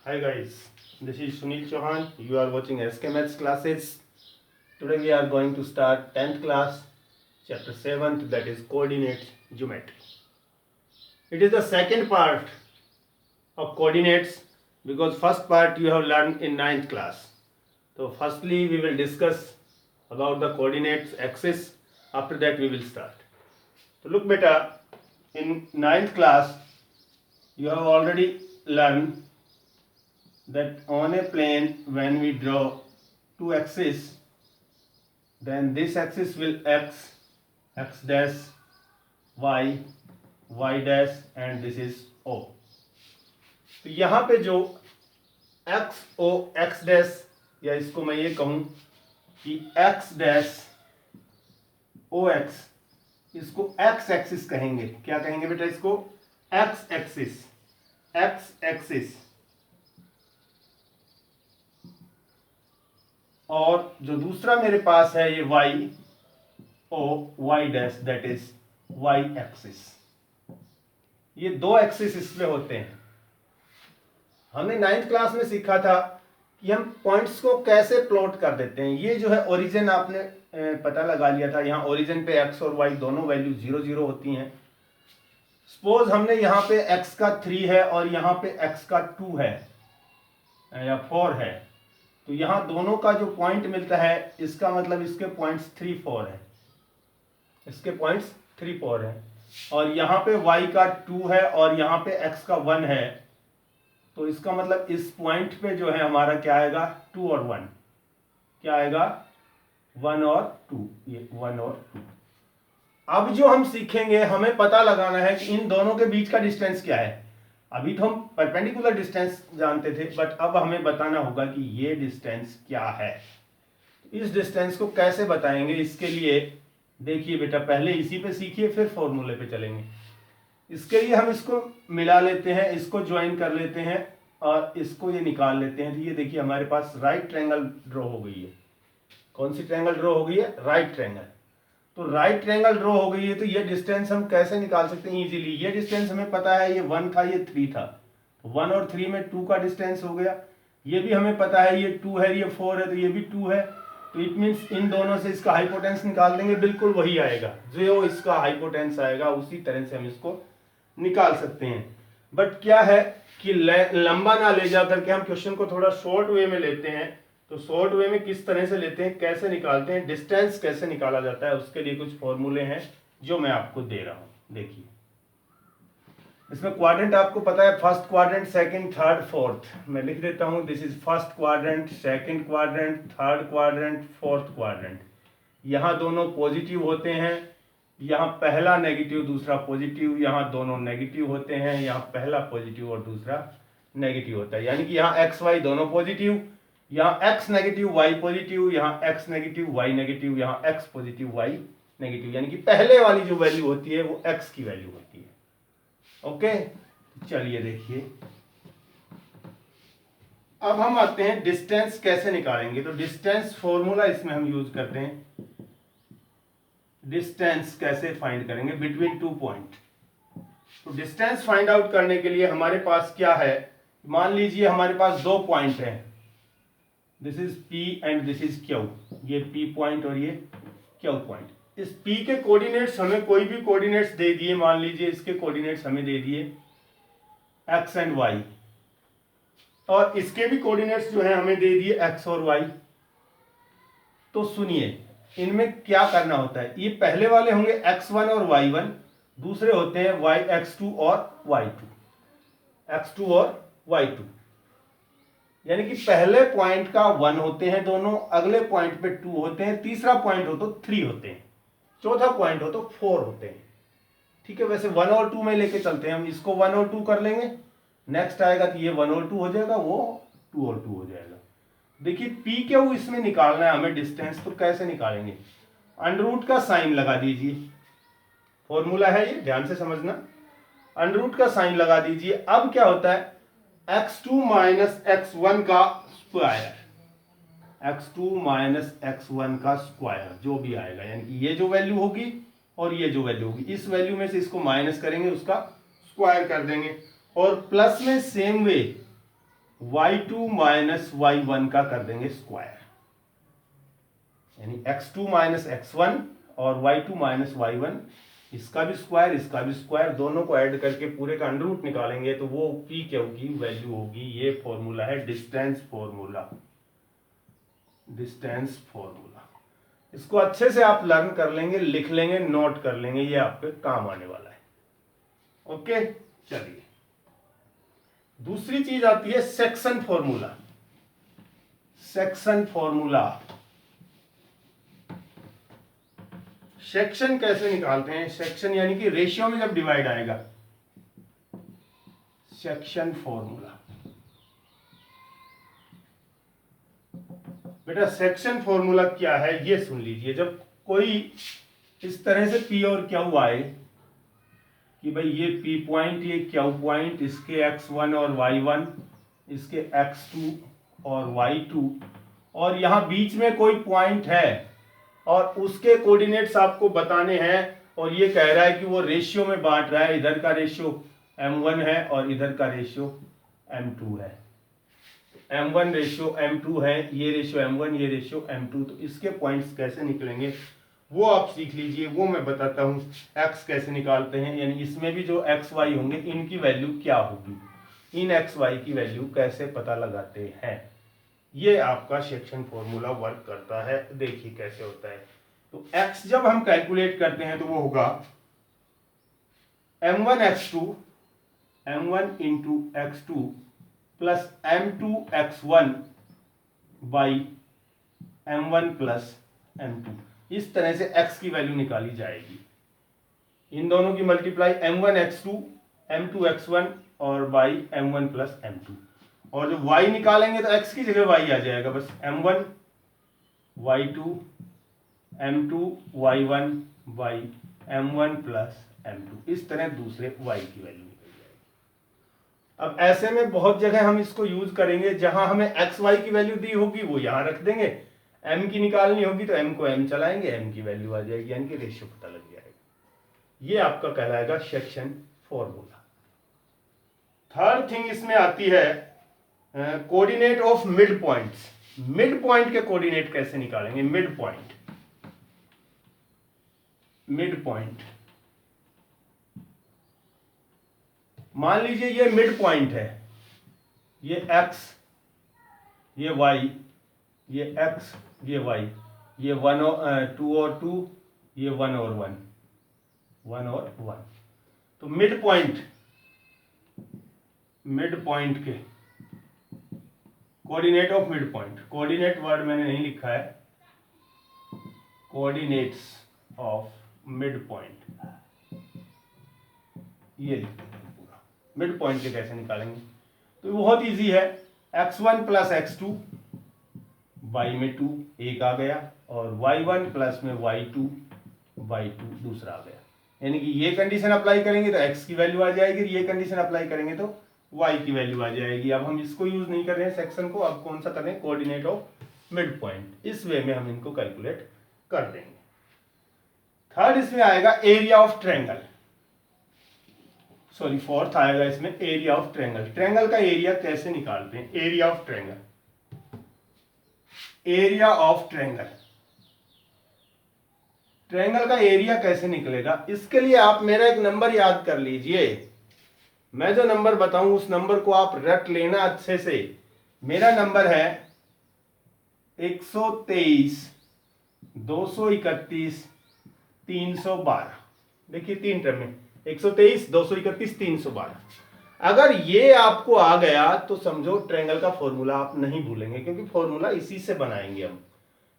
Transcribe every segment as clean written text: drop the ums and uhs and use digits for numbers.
Hi guys, this is Sunil Chauhan. You are watching SK Maths classes. Today we are going to start 10th class, chapter 7th, that is coordinate geometry. It is the second part of coordinates because first part you have learned in 9th class. So firstly we will discuss about the coordinates axis. After that we will start. So look beta, in 9th class you have already learned that on a plane when we draw two axes, then this axis will x dash, y dash, and this is o. तो यहाँ पे जो x dash, या इसको मैं ये कहूँ कि x dash ox, इसको x एक्सिस कहेंगे. क्या कहेंगे बेटा इसको? x axis. और जो दूसरा मेरे पास है ये y dash, that is y axis. ये दो एक्सिस इसमें होते हैं. हमने 9th क्लास में सीखा था कि हम पॉइंट्स को कैसे प्लॉट कर देते हैं. ये जो है ओरिजिन आपने पता लगा लिया था. यहाँ ओरिजिन पे x और y दोनों वैल्यू 0 0 होती हैं. सपोज हमने यहाँ पे x का 3 है और यहाँ पे x का 2 है या 4 है, तो यहाँ दोनों का जो पॉइंट मिलता है, इसका मतलब इसके पॉइंट्स 3 4 है, इसके पॉइंट्स 3 4 है. और यहाँ पे y का 2 है और यहाँ पे x का 1 है, तो इसका मतलब इस पॉइंट पे जो है हमारा क्या आएगा? 2 और 1. क्या आएगा? 1 और 2. ये 1 और 2. अब जो हम सीखेंगे, हमें पता लगाना है कि इन दोनों के बीच का डिस्टेंस क्या है. अभी तो हम परपेंडिकुलर डिस्टेंस जानते थे, बट अब हमें बताना होगा कि ये डिस्टेंस क्या है. इस डिस्टेंस को कैसे बताएंगे, इसके लिए देखिए बेटा, पहले इसी पे सीखिए फिर फॉर्मूले पे चलेंगे. इसके लिए हम इसको मिला लेते हैं, इसको ज्वाइन कर लेते हैं और इसको ये निकाल लेते हैं. तो ये देखिए हमारे पास राइट ट्रायंगल ड्रॉ हो गई है. कौन सी ट्रायंगल ड्रॉ हो गई है? Right triangle. तो राइट ट्रायंगल ड्रॉ हो गई है, तो ये डिस्टेंस हम कैसे निकाल सकते हैं इजीली. ये डिस्टेंस हमें पता है, ये 1 था, ये 3 था. 1 और 3 में 2 का डिस्टेंस हो गया. ये भी हमें पता है, ये 2 है, ये 4 है, तो ये भी 2 है. तो इट मीन्स इन दोनों से इसका हाइपोटेंस निकाल देंगे, बिल्कुल वही आएगा जो इसका हाइपोटेंस आएगा, उसी तरह से हम इसको निकाल सकते हैं. बट क्या है कि लंबा ना ले जा करके हम क्वेश्चन को थोड़ा शॉर्ट वे में लेते हैं. तो शॉर्ट वे में किस तरह से लेते हैं, कैसे निकालते हैं, डिस्टेंस कैसे निकाला जाता है, उसके लिए कुछ फॉर्मूले हैं जो मैं आपको दे रहा हूं. देखिए इसमें क्वाड्रेंट आपको पता है, first quadrant, second, third, fourth. मैं लिख देता हूं, this is first quadrant, second quadrant, third quadrant, fourth quadrant. यहाँ दोनों पॉजिटिव होते हैं, यहाँ पहला नेगेटिव दूसरा पॉजिटिव, यहाँ दोनों नेगेटिव होते हैं, यहाँ पहला पॉजिटिव और दूसरा नेगेटिव होता है. यानी कि यहाँ एक्स वाई दोनों पॉजिटिव, यहाँ x नेगेटिव y पॉजिटिव, यहाँ x नेगेटिव y नेगेटिव, यहाँ x पॉजिटिव y नेगेटिव. यानी कि पहले वाली जो वैल्यू होती है वो x की वैल्यू होती है. ओके, चलिए देखिए अब हम आते हैं डिस्टेंस कैसे निकालेंगे. तो डिस्टेंस फॉर्मूला इसमें हम यूज करते हैं. डिस्टेंस कैसे फाइंड करेंगे बिटवीन टू पॉइंट. तो डिस्टेंस फाइंड आउट करने के लिए हमारे पास क्या है, मान लीजिए हमारे पास दो पॉइंट हैं. This is P and this is Q. ये P पॉइंट और ये Q पॉइंट. इस P के कोऑर्डिनेट्स हमें कोई भी कोऑर्डिनेट्स दे दिए, मान लीजिए इसके कोऑर्डिनेट्स हमें दे दिए x एंड y, और इसके भी कोऑर्डिनेट्स जो है हमें दे दिए x और y. तो सुनिए इनमें क्या करना होता है. ये पहले वाले होंगे x1 और y1, दूसरे होते हैं yx2 और y2, x2 और y2. यानी कि पहले पॉइंट का 1 होते हैं दोनों, अगले पॉइंट पे 2 होते हैं, तीसरा पॉइंट हो तो 3 होते हैं, चौथा पॉइंट हो तो 4 होते हैं. ठीक है, वैसे 1 और 2 में लेके चलते हैं हम. इसको 1 और 2 कर लेंगे, नेक्स्ट आएगा तो ये 1 और 2 हो जाएगा, वो 2 और 2 हो जाएगा. देखिए पी क्यू इसमें निकालना है हमें डिस्टेंस. तो कैसे निकालेंगे, अंडर रूट का साइन लगा दीजिए. फॉर्मूला है ये, ध्यान से समझना. अंडर रूट का साइन लगा दीजिए. अब क्या होता है, x2 माइनस x1 का स्क्वायर, x2 माइनस x1 का स्क्वायर जो भी आएगा, यानी कि ये जो वैल्यू होगी और ये जो वैल्यू होगी, इस वैल्यू में से इसको माइनस करेंगे, उसका स्क्वायर कर देंगे. और प्लस में same way y2 minus y1 का कर देंगे स्क्वायर, यानी x2 माइनस x1 और y2 माइनस y1, इसका भी स्क्वायर इसका भी स्क्वायर, दोनों को ऐड करके पूरे का अंडर रूट निकालेंगे तो वो पी क्या होगी, वैल्यू होगी। ये फॉर्मूला है डिस्टेंस फॉर्मूला, डिस्टेंस फॉर्मूला। इसको अच्छे से आप लर्न कर लेंगे, लिख लेंगे, नोट कर लेंगे, ये आपके काम आने वाला है। ओके, चलिए दूसरी चीज आती है section formula. Section formula, section कैसे निकालते हैं? सेक्शन यानी कि रेशियो में जब डिवाइड आएगा, सेक्शन फॉर्मूला। बेटा सेक्शन फॉर्मूला क्या है ये सुन लीजिए। जब कोई इस तरह से पी और क्यू आए कि भाई ये पी पॉइंट, ये क्यू पॉइंट, इसके x1 और y1, इसके x2 और y2, और यहां बीच में कोई पॉइंट है और उसके कोऑर्डिनेट्स आपको बताने हैं, और ये कह रहा है कि वो रेशियो में बांट रहा है, इधर का रेशियो m1 है और इधर का रेशियो m2 है, m1 रेशियो m2 है, ये रेशियो m1 ये रेशियो m2। तो इसके पॉइंट्स कैसे निकलेंगे वो आप सीख लीजिए, वो मैं बताता हूँ। x कैसे निकालते हैं, यानी इसमें भी जो x y होंगे इनकी वैल्यू क्या होगी, इन x y की वैल्यू कैसे पता लगाते हैं, ये आपका सेक्शन फॉर्मूला वर्क करता है। देखिए कैसे होता है। तो x जब हम कैलकुलेट करते हैं तो वो होगा m1 x2 m1 into x2 plus m2 x1 by m1 plus m2। इस तरह से x की वैल्यू निकाली जाएगी। इन दोनों की multiply m1 x2 m2 x1 और बाई m1 प्लस m2, और जब y निकालेंगे तो x की जगह y आ जाएगा, बस m1 y2 m2 y1 by m1 plus m2। इस तरह दूसरे y की वैल्यू निकल जाएगी। अब ऐसे में बहुत जगह हम इसको यूज करेंगे, जहां हमें x y की वैल्यू दी होगी वो यहां रख देंगे, m की निकालनी होगी तो m को m चलाएंगे, m की वैल्यू आ जाएगी, यानी कि रेशियो पता लग जाएगा। ये आपका कहलाएगा सेक्शन फॉर्मूला। थर्ड थिंग इसमें आती है coordinate of mid points. Mid point के कोऑर्डिनेट कैसे निकालेंगे? मिड पॉइंट, मिड पॉइंट, मान लीजिए ये मिड पॉइंट है, ये x, ये y, ये x, ये y, ये 1 और 2 और 2, ये 1 और 1, 1 और 1। तो मिड पॉइंट, मिड पॉइंट के coordinate of mid point, coordinate word मैंने नहीं लिखा है, कोऑर्डिनेट्स ऑफ मिड पॉइंट ये लिखते हैं पूरा। मिड पॉइंट के कैसे निकालेंगे? तो बहुत इजी है, x1 प्लस x2, y में 2 एक आ गया, और y1 प्लस में y2 y2 दूसरा आ गया, यानी कि ये कंडीशन अप्लाई करेंगे तो x की वैल्यू आ जाएगी, ये कंडीशन अप्लाई करेंगे तो y की वैल्यू आ जाएगी। अब हम इसको यूज नहीं कर रहे हैं सेक्शन को, अब कौन सा कर रहे हैं? Coordinate of mid point. इस वे में हम इनको कैलकुलेट कर देंगे। थर्ड इसमें आएगा area of triangle, sorry fourth आएगा इसमें एरिया ऑफ ट्रायंगल। ट्रायंगल का एरिया कैसे निकालते हैं? Area of triangle, area of triangle, triangle का एरिया कैसे निकलेगा? इसके लिए आप मेरा एक नंबर याद कर लीजिए। मैं जो नंबर बताऊं उस नंबर को आप रट लेना अच्छे से। मेरा नंबर है 123 231 312। देखिए 3 टर्म में 123 231 312। अगर ये आपको आ गया तो समझो ट्रायंगल का फॉर्मूला आप नहीं भूलेंगे, क्योंकि फॉर्मूला इसी से बनाएंगे हम।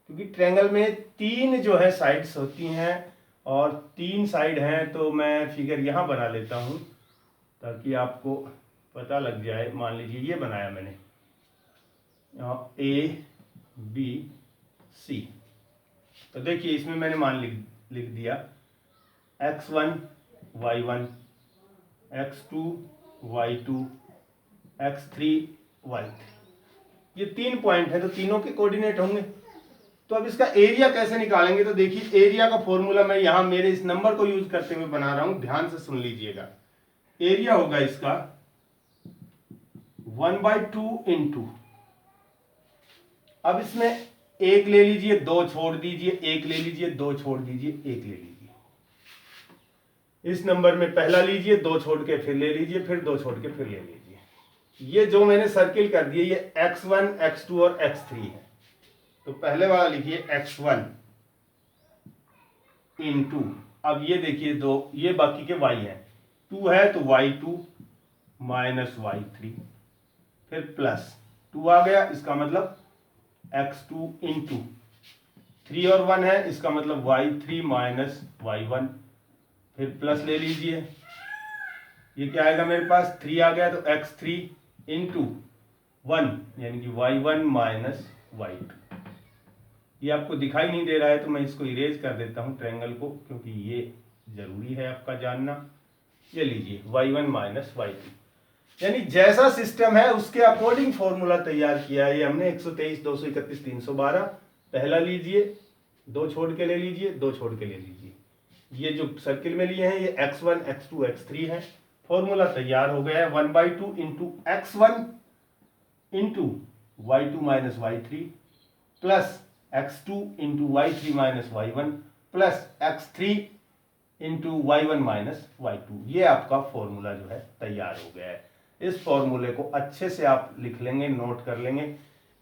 क्योंकि ट्रायंगल में 3 जो है साइड्स होती हैं और 3 साइड हैं, तो मैं फिगर यहां बना लेता हूं ताकि आपको पता लग जाए। मान लीजिए ये बनाया मैंने ABC, तो देखिए इसमें मैंने मान लिख दिया x1 y1 x2 y2 x3 y3। ये 3 पॉइंट है तो तीनों के कोऑर्डिनेट होंगे। तो अब इसका एरिया कैसे निकालेंगे? तो देखिए एरिया का फॉर्मूला मैं यहां मेरे इस नंबर को यूज करते हुए बना रहा हूं, ध्यान से सुन लीजिएगा। एरिया होगा इसका 1/2 इंटू, अब इसमें एक ले लीजिए, दो छोड़ दीजिए, एक ले लीजिए, दो छोड़ दीजिए, एक ले लीजिए। इस नंबर में पहला लीजिए, दो छोड़ के फिर ले लीजिए, फिर दो छोड़ के फिर ले लीजिए। ये जो मैंने सर्किल कर दिए ये x1, x2 और x3 है। तो पहले वाला लिखिए x1 इंटू, अब ये देखिए दो, ये बाकी के y है, 2 है तो y2 माइनस y3, फिर प्लस 2 आ गया, इसका मतलब x2 इंटू 3 और 1 है, इसका मतलब y3 माइनस y1, फिर प्लस ले लीजिए, ये क्या आएगा मेरे पास 3 आ गया तो x3 इंटू 1 यानी कि y1 माइनस y2। ये आपको दिखाई नहीं दे रहा है तो मैं इसको इरेज कर देता हूं ट्रायंगल को, क्योंकि ये जरूरी है आपका जानना। ये लीजिए y1 माइनस y2, यानी जैसा सिस्टम है उसके अकॉर्डिंग फॉर्मूला तैयार किया है। ये हमने 123, 231, 312 पहला लीजिए, दो छोड़ के ले लीजिए, दो छोड़ के ले लीजिए। ये जो सर्किल में लिए हैं ये x1, x2, x3 है। फॉर्मूला तैयार हो गया है 1/2 into x1 into y2 minus y3 plus x2 into y3 minus y1 plus x3 into y1 minus y2। ये आपका फॉर्मूला जो है तैयार हो गया है। इस फॉर्मूले को अच्छे से आप लिख लेंगे, नोट कर लेंगे।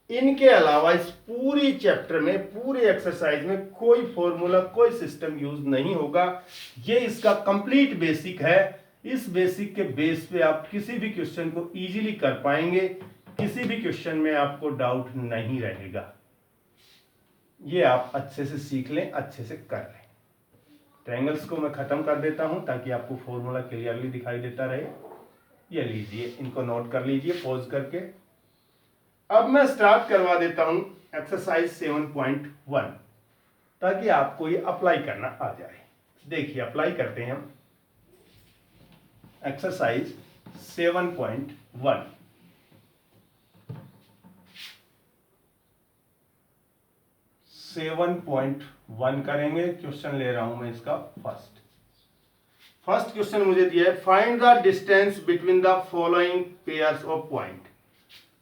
इनके अलावा इस पूरी चैप्टर में, पूरी एक्सरसाइज में कोई फॉर्मूला, कोई सिस्टम यूज नहीं होगा। ये इसका कंप्लीट बेसिक है। इस बेसिक के बेस पे आप किसी भी क्वेश्चन को इजीली कर पाएंगे, किसी भी क्वेश्चन में आपको डाउट नहीं रहेगा। ये आप अच्छे से सीख लें, अच्छे से कर लें। ट्रायंगल्स को मैं खत्म कर देता हूं ताकि आपको फॉर्मूला क्लियरली दिखाई देता रहे। ये लीजिए, इनको नोट कर लीजिए पॉज करके। अब मैं स्टार्ट करवा देता हूं एक्सरसाइज 7.1 ताकि आपको ये अप्लाई करना आ जाए। देखिए अप्लाई करते हैं हम एक्सरसाइज 7.1। सेवन पॉइंट वन करेंगे। क्वेश्चन ले रहा हूं मैं इसका फर्स्ट क्वेश्चन मुझे दिया है find the distance between the following pairs of point.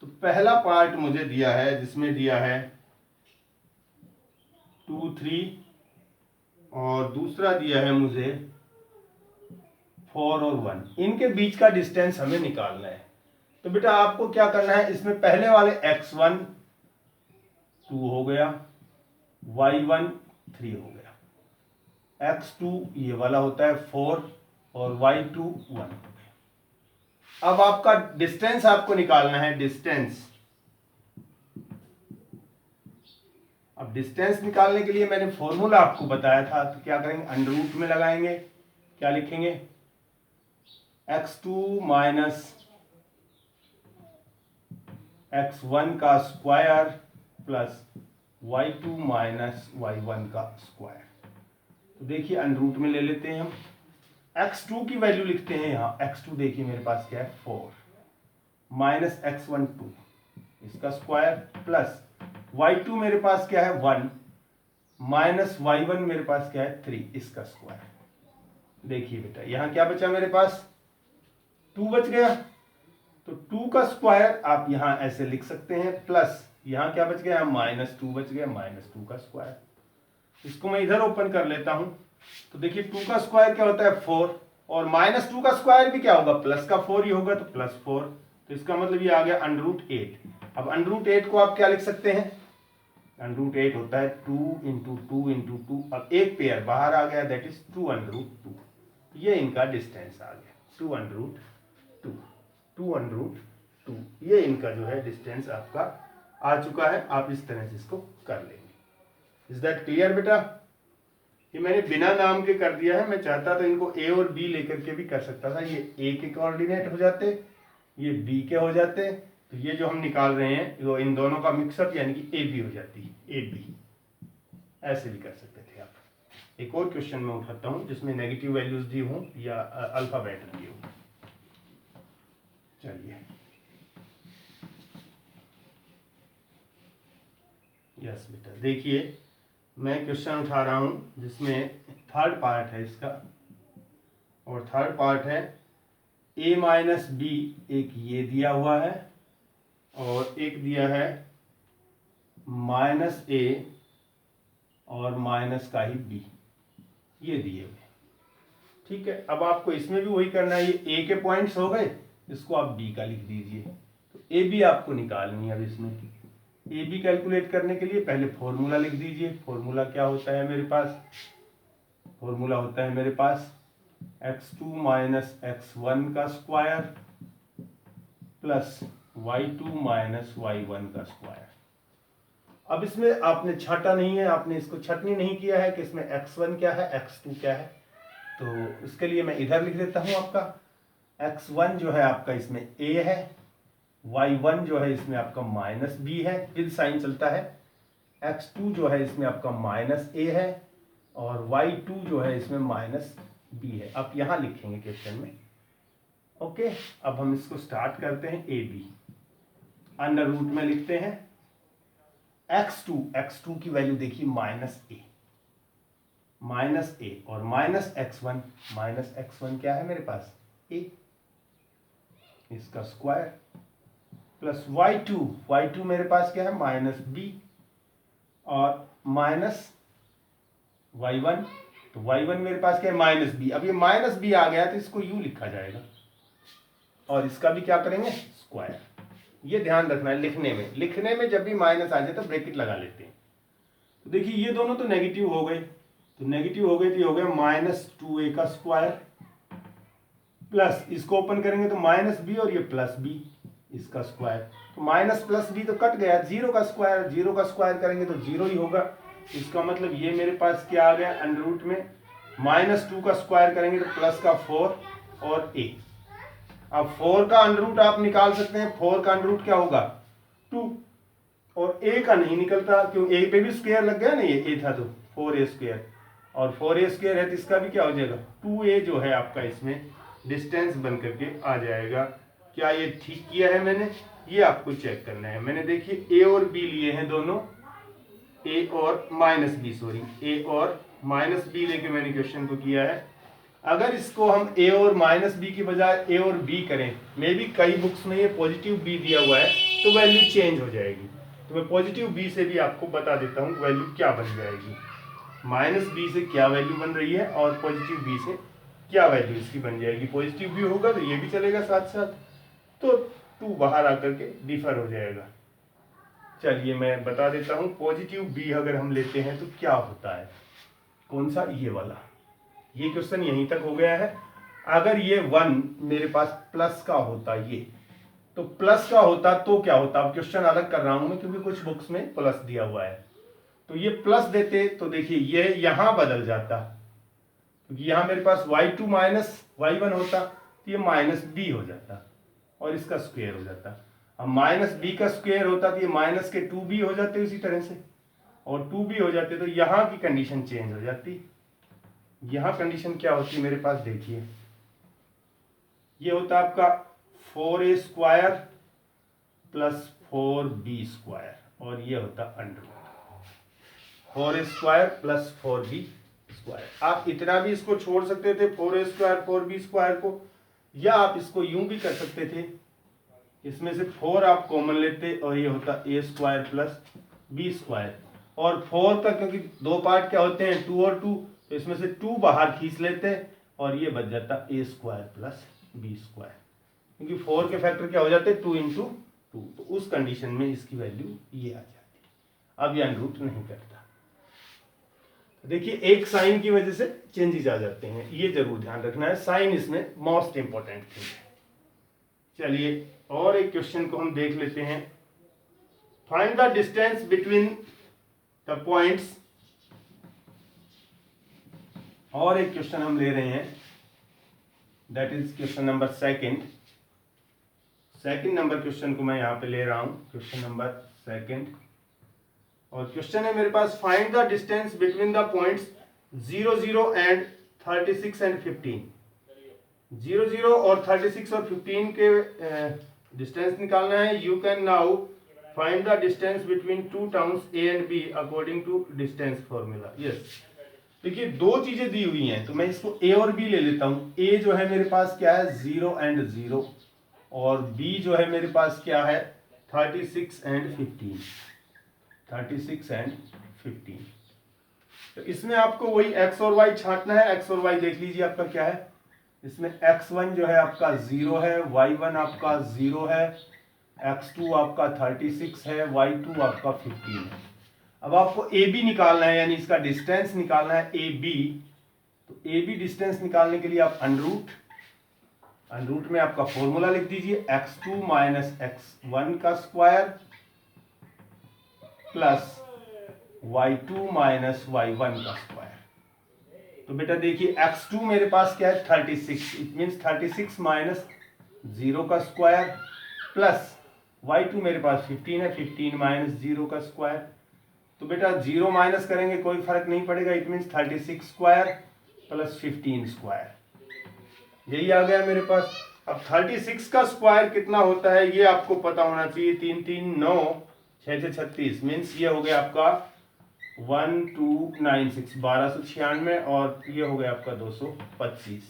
तो पहला पार्ट मुझे दिया है जिसमें दिया है 2, 3 और दूसरा दिया है मुझे 4 और 1। इनके बीच का डिस्टेंस हमें निकालना है। तो बेटा आपको क्या करना है, इसमें पहले वाले x1 2 हो गया, y1 3 हो गया, x2 ये वाला होता है 4 और y2 1 हो गया। अब आपका डिस्टेंस आपको निकालना है, डिस्टेंस। अब डिस्टेंस निकालने के लिए मैंने फॉर्मूला आपको बताया था, तो क्या करेंगे, अंडर रूट में लगाएंगे। क्या लिखेंगे, x2 माइनस x1 का square plus y2 minus y1 का स्क्वायर। तो देखिए अंडर रूट में ले लेते हैं हम। x2 की वैल्यू लिखते हैं यहाँ, x2 देखिए मेरे पास क्या है 4 माइनस x1 2 इसका स्क्वायर प्लस y2 मेरे पास क्या है 1 माइनस y1 मेरे पास क्या है 3 इसका स्क्वायर। देखिए बेटा यहाँ क्या बचा मेरे पास 2 बच गया, तो 2 का स्क्वायर आप यहाँ ऐसे लिख सकते हैं, प्लस यहाँ क्या बच गया -2 बच गया, -2 का स्क्वायर। इसको मैं इधर ओपन कर लेता हूं। तो देखिए 2 का स्क्वायर क्या होता है 4 और -2 का स्क्वायर भी क्या होगा प्लस का 4 ही होगा, तो +4। तो इसका मतलब ये आ गया √8। अब √8 को आप क्या लिख सकते हैं, √8 होता है 2 × 2 × 2। अब एक पेयर बाहर आ गया, दैट इज 2√2। ये इनका डिस्टेंस आ गया 2√2। 2√2 ये इनका जो है डिस्टेंस आपका आ चुका है। आप इस तरह से इसको कर लेंगे। इज दैट क्लियर बेटा। ये मैंने बिना नाम के कर दिया है, मैं चाहता तो इनको ए और बी लेकर के भी कर सकता था। ये ए के कोऑर्डिनेट हो जाते, ये बी के हो जाते, तो ये जो हम निकाल रहे हैं वो इन दोनों का मिक्सअप यानी कि ए बी हो जाती है, ए बी। ऐसे भी कर सकते थे आप। एक और क्वेश्चन में उठाता हूं जिसमें नेगेटिव वैल्यूज दी हों या अल्फाबेट दी हो। चलिए यस बेटा, देखिए मैं क्वेश्चन उठा रहा हूं जिसमें थर्ड पार्ट है इसका, और थर्ड पार्ट है a - b एक ये दिया हुआ है और एक दिया है माइनस ए और माइनस का ही बी, ये दिए हुए। ठीक है, अब आपको इसमें भी वही करना है, ये ए के पॉइंट्स हो गए, इसको आप बी का लिख दीजिए। तो ए बी आपको निकालनी है। अब इसमें ए बी कैलकुलेट करने के लिए पहले फॉर्मूला लिख दीजिए। फॉर्मूला क्या होता है मेरे पास? फॉर्मूला होता है मेरे पास x2 माइनस x1 का square plus y2 minus y1 का स्क्वायर। अब इसमें आपने छाटा नहीं है, आपने इसको छटनी नहीं किया है कि इसमें x1 क्या है, x2 क्या है। तो इसके लिए मैं इधर लिख देता हूं, आपका x1 जो है आपका इसमें a है, y1 जो है इसमें आपका माइनस b है, फिर साइन चलता है, x2 जो है इसमें आपका माइनस a है और y2 जो है इसमें माइनस b है। आप यहां लिखेंगे क्वेश्चन में। ओके, अब हम इसको स्टार्ट करते हैं। ए बी अंडर रूट में लिखते हैं x2 की वैल्यू देखिए माइनस ए और माइनस x1 क्या है मेरे पास a, इसका स्क्वायर प्लस y2 मेरे पास क्या है माइनस b और माइनस y1, तो y1 मेरे पास क्या है माइनस b। अब ये माइनस b आ गया तो इसको u लिखा जाएगा और इसका भी क्या करेंगे स्क्वायर। ये ध्यान रखना है लिखने में जब भी माइनस आ जाए तो ब्रैकेट लगा लेते हैं। तो देखिए ये दोनों तो नेगेटिव हो गए, तो ये हो गया माइनस 2a का स्क्वायर प्लस इसको ओपन करेंगे तो माइनस b और ये प्लस b इसका स्क्वायर। तो माइनस प्लस b तो कट गया, जीरो का स्क्वायर करेंगे तो जीरो ही होगा। इसका मतलब ये मेरे पास क्या आ गया अंडर रूट में माइनस 2 का स्क्वायर करेंगे तो प्लस का 4 और a। अब 4 का अंडर रूट आप निकाल सकते हैं, 4 का अंडर रूट क्या होगा 2 और a का नहीं निकलता, क्यों a पे भी स्क्वायर लग गया ना, ये a था तो 4a स्क्वायर और 4a स्क्वायर है तो इसका भी क्या हो जाएगा 2a जो है आपका इसमें डिस्टेंस बन करके आ जाएगा। क्या ये ठीक किया है मैंने? ये आपको चेक करना है। मैंने देखिए a और b लिए हैं दोनों, a और माइनस b लेके मैंने क्वेश्चन को किया है। अगर इसको हम a और माइनस b की बजाय a और b करें, मे भी कई बुक्स में ये पॉजिटिव b दिया हुआ है तो वैल्यू चेंज हो जाएगी। तो मैं पॉजिटिव b से भी आपको बता देता हूँ वैल्यू क्या बन जाएगी, माइनस b से क्या वैल्यू बन रही है और पॉजिटिव b से क्या वैल्यू इसकी बन जाएगी। पॉजिटिव b होगा तो ये भी चलेगा साथ साथ, तो 2 बाहर आकर के डिफर हो जाएगा। चलिए मैं बता देता हूँ पॉजिटिव b अगर हम लेते हैं तो क्या होता है, कौन सा, ये वाला। ये क्वेश्चन यहीं तक हो गया है। अगर ये 1 मेरे पास प्लस का होता, ये तो प्लस का होता तो क्या होता, अब क्वेश्चन अलग कर रहा हूं मैं क्योंकि कुछ बुक्स में प्लस दिया हुआ है। तो ये प्लस देते तो देखिए ये यहां बदल जाता, क्योंकि यहां मेरे पास y2 माइनस y1 होता तो ये माइनस b हो जाता और इसका स्क्वायर हो जाता। अब माइनस b का स्क्वायर होता तो ये माइनस के 2b हो जाते उसी तरह से, और 2b हो जाते तो यहां की कंडीशन चेंज हो जाती। यहां कंडीशन क्या होती मेरे पास देखिए, ये होता आपका 4a square plus 4b square और ये होता under root 4a square plus 4b square. आप इतना भी इसको छोड़ सकते थे 4a स्क्वायर 4b स्क्वायर को, या आप इसको यूं भी कर सकते थे, इसमें से 4 आप कॉमन लेते और ये होता a square plus b square. और 4 का क्योंकि दो पार्ट क्या होते हैं 2 और 2, तो इसमें से 2 बाहर खींच लेते और ये बच जाता a square plus b square, क्योंकि 4 के फैक्टर क्या हो जाते 2 इंटू 2, तो उस कंडीशन में इसकी वैल्यू ये आ जाती। अब ये अनरूट नहीं करता। देखिए एक साइन की वजह से चेंजेस आ जाते हैं, ये जरूर ध्यान रखना है, साइन इसमें मोस्ट इंपॉर्टेंट थिंग है। चलिए और एक क्वेश्चन को हम देख लेते हैं। Find the distance between the points. और एक क्वेश्चन हम ले रहे हैं, that is question number second number question को मैं यहां पे ले रहा हूं, क्वेश्चन नंबर सेकंड। और क्वेश्चन है मेरे पास find the distance between the points 0 0 and 36 and 15। 0 0 और 36 और 15 के डिस्टेंस निकालना है। You can now find the distance between two towns A and B according to distance formula. Yes, देखिए दो चीजें दी हुई हैं तो मैं इसको ए और बी ले लेता हूं। ए जो है मेरे पास क्या है 0 एंड 0 और बी जो है मेरे पास क्या है 36 एंड 15, 36 एंड 15। तो इसमें आपको वही x और y छांटना है। x और y देख लीजिए आपका क्या है। इसमें x1 जो है आपका 0 है, y1 आपका 0 है, x2 आपका 36 है, y2 आपका 15 है। अब आपको AB निकालना है, यानी इसका डिस्टेंस निकालना है AB। तो AB डिस्टेंस निकालने के लिए आप अनरूट में आपका फॉर्मूला लिख दीजिए, x2 माइनस x1 का square plus y2 minus y1 का स्क्वायर। तो बेटा देखिए x2 मेरे पास क्या है 36, इट मीन्स 36 माइनस 0 का स्क्वायर प्लस y2 मेरे पास 15 है, 15 माइनस 0 का स्क्वायर। तो बेटा 0 माइनस करेंगे कोई फर्क नहीं पड़ेगा, it means 36 square plus 15 square, यही आ गया मेरे पास। अब 36 का स्क्वायर कितना होता है ये आपको पता होना चाहिए। 3 3 9 6 6 36 मीन्स ये हो गया आपका 1296 1296 और ये हो गया आपका 225।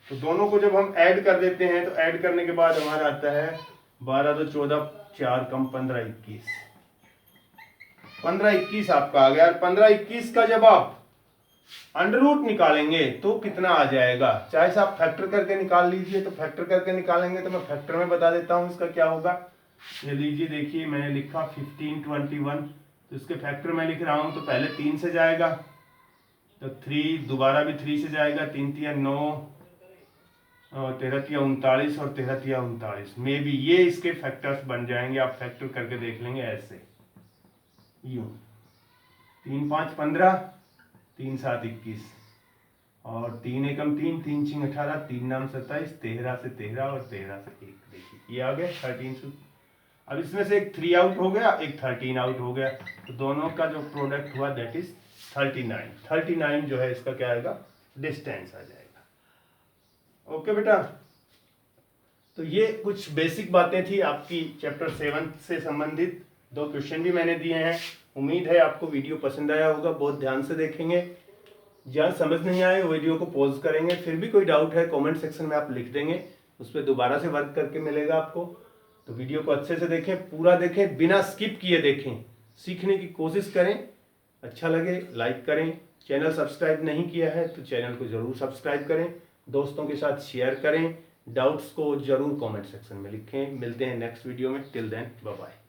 तो दोनों को जब हम ऐड कर देते हैं तो ऐड करने के बाद हमारा आता है 12 2 14 4 कम 15 21, 15 21 आपका आ गया। 15 21 का जब आप अंडर रूट निकालेंगे तो कितना आ जाएगा, चाहे से आप फैक्टर करके निकाल लीजिए। तो फैक्टर करके निकालेंगे तो मैं फैक्टर में बता देता हूं इसका क्या होगा। ये लीजिए, देखिए मैंने लिखा 1521, तो इसके फैक्टर में लिख रहा हूं तो पहले 3 से जाएगा, तो 3 दोबारा भी 3 से जाएगा, 3 3 9 और 13 3 39 और 13 3 39 में भी ये इसके फैक्टर्स बन जाएंगे। आप फैक्टर करके देख लेंगे ऐसे, यूं 3 5 15, 3 7 21 और 3 एकम 3 3 6 18, 3 9 27, 13 से 13 और 13 से 1, देखिए ये आ गया 13। अब इसमें से एक 3 आउट हो गया, एक 13 आउट हो गया, तो दोनों का जो प्रोडक्ट हुआ दैट इज 39। 39 जो है इसका क्या आएगा, डिस्टेंस आ जाएगा। ओके बेटा, तो ये कुछ बेसिक बातें थी आपकी चैप्टर 7 से संबंधित। 2 क्वेश्चन भी मैंने दिए हैं। उम्मीद है आपको वीडियो पसंद आया होगा, बहुत ध्यान से देखेंगे। जहाँ समझ नहीं आए वीडियो को पॉज करेंगे, फिर भी कोई डाउट है कमेंट सेक्शन में आप लिख देंगे, उस पर दोबारा से वर्क करके मिलेगा आपको। तो वीडियो को अच्छे से देखें, पूरा देखें, बिना स्किप किए देखें, सीखने की कोशिश करें। अच्छा लगे लाइक करें, चैनल सब्सक्राइब नहीं किया है तो चैनल को जरूर सब्सक्राइब करें, दोस्तों के साथ शेयर करें, डाउट्स को जरूर कमेंट सेक्शन में लिखें। मिलते हैं नेक्स्ट वीडियो में, टिल देन बाय बाय।